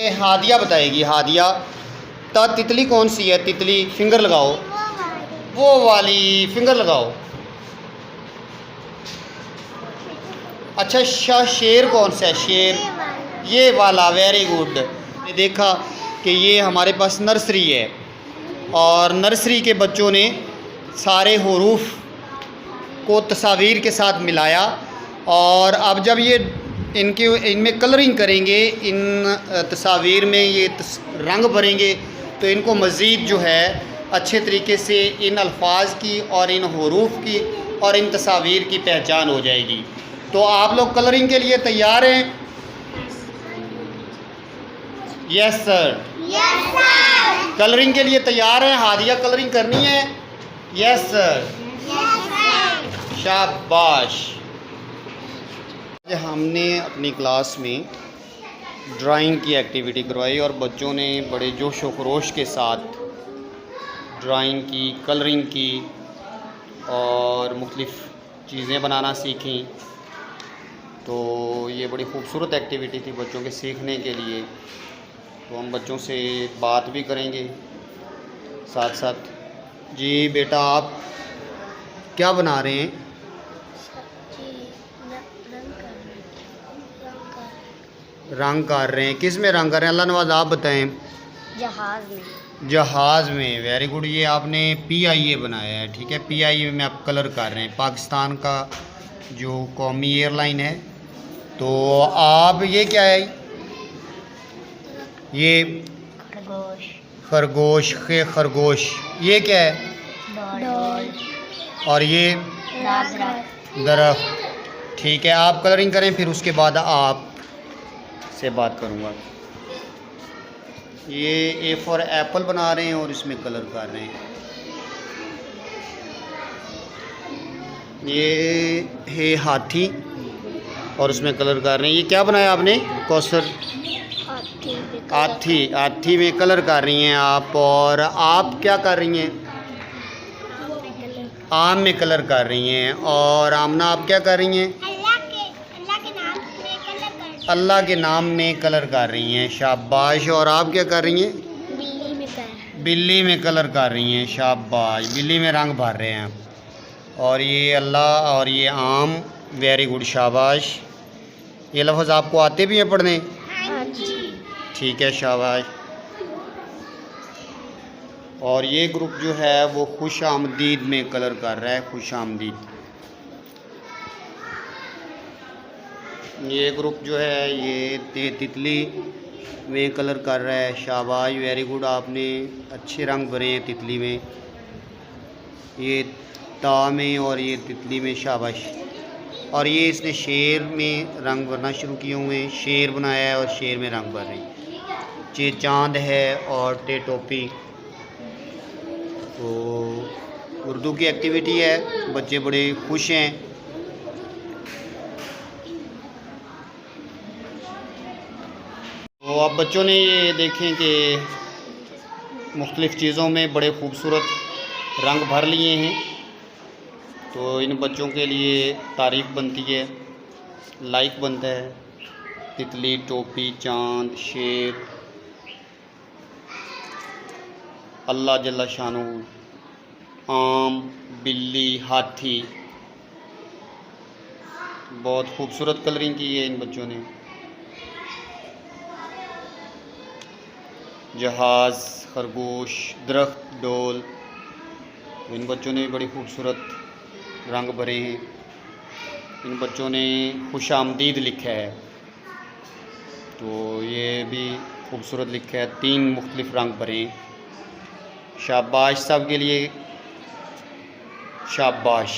ये हादिया बताएगी। हादिया, तितली कौन सी है? तितली, फिंगर लगाओ। वो वाली फिंगर लगाओ। अच्छा, शेर कौन सा है? शेर, ये वाला। Very good. देखा कि ये हमारे पास नर्सरी है और नर्सरी के बच्चों ने सारे हुरूफ को तस्वीर के साथ मिलाया और अब जब ये इनमें कलरिंग करेंगे, इन तस्वीर में ये रंग भरेंगे तो इनको मज़ीद जो है अच्छे तरीके से इन अल्फाज की और इन हुरूफ की और इन तस्वीर की पहचान हो जाएगी। तो आप लोग कलरिंग के लिए तैयार हैं? Yes sir. Yes sir. Colouring के लिए तैयार हैं? हादिया कलरिंग करनी है? Yes sir. Yes sir. शाबाश। हमने अपनी क्लास में ड्राइंग की एक्टिविटी करवाई और बच्चों ने बड़े जोश व खरोश के साथ ड्राइंग की, कलरिंग की और मुख्तलिफ़ चीज़ें बनाना सीखी। तो ये बड़ी ख़ूबसूरत एक्टिविटी थी बच्चों के सीखने के लिए। तो हम बच्चों से बात भी करेंगे साथ साथ। जी बेटा, आप क्या बना रहे हैं? रंग कर रहे हैं। किस में रंग कर रहे हैं? अल्लाह नवाज आप बताएं। जहाज में। जहाज़ में। Very good. ये आपने PIA बनाया है, ठीक है। PIA में आप कलर कर रहे हैं, पाकिस्तान का जो कौमी एयरलाइन है। तो आप, ये क्या है? ये खरगोश। खरगोश के खरगोश। ये क्या है? डॉल। और ये दरख्त। ठीक है, आप कलरिंग करें, फिर उसके बाद आप से बात करूँगा। ये A फॉर एप्पल बना रहे हैं और इसमें कलर कर रहे हैं। ये है हाथी और उसमें कलर कर रहे हैं। ये क्या बनाया आपने कौसर? हाथी में कलर कर रही हैं आप। और आप क्या कर रही हैं? आम में कलर कर रही हैं। और आमना, आप क्या कर रही हैं? अल्लाह के नाम में कलर कर रही हैं। शाबाश। और आप क्या कर रही हैं? बिल्ली में कलर कर रही हैं। शाबाश। बिल्ली में रंग भर रहे हैं। और ये अल्लाह और ये आम। वेरी गुड, शाबाश। ये लफ्ज़ आपको आते भी हैं पढ़ने? ठीक है, शाबाश। और ये ग्रुप जो है वो खुश आमदीद में कलर कर रहा है। खुश आमदीद। ये ग्रुप जो है ये तितली में कलर कर रहा है। शाबाश, वेरी गुड। आपने अच्छे रंग भरे हैं तितली में, ये ता में और ये तितली में। शाबाश। और ये इसने शेर में रंग भरना शुरू किए हुए हैं। शेर बनाया है और शेर में रंग भर रहे हैं। ये चांद है और टे टोपी। तो उर्दू की एक्टिविटी है, बच्चे बड़े खुश हैं। तो अब बच्चों ने ये देखें कि मुख्तलिफ़ चीज़ों में बड़े ख़ूबसूरत रंग भर लिए हैं। तो इन बच्चों के लिए तारीफ़ बनती है, लाइक बनता है। तितली, टोपी, चांद, शेर, अल्लाह जल्ला शानो, आम, बिल्ली, हाथी। बहुत खूबसूरत कलरिंग की है इन बच्चों ने। जहाज़, खरगोश, दरख्त, डोल। इन बच्चों ने बड़ी खूबसूरत रंग भरे हैं। इन बच्चों ने खुश आमदीद लिखा है, तो ये भी खूबसूरत लिखा है। 3 मुख्तलिफ़ रंग भरे हैं। शाबाश सब के लिए, शाबाश।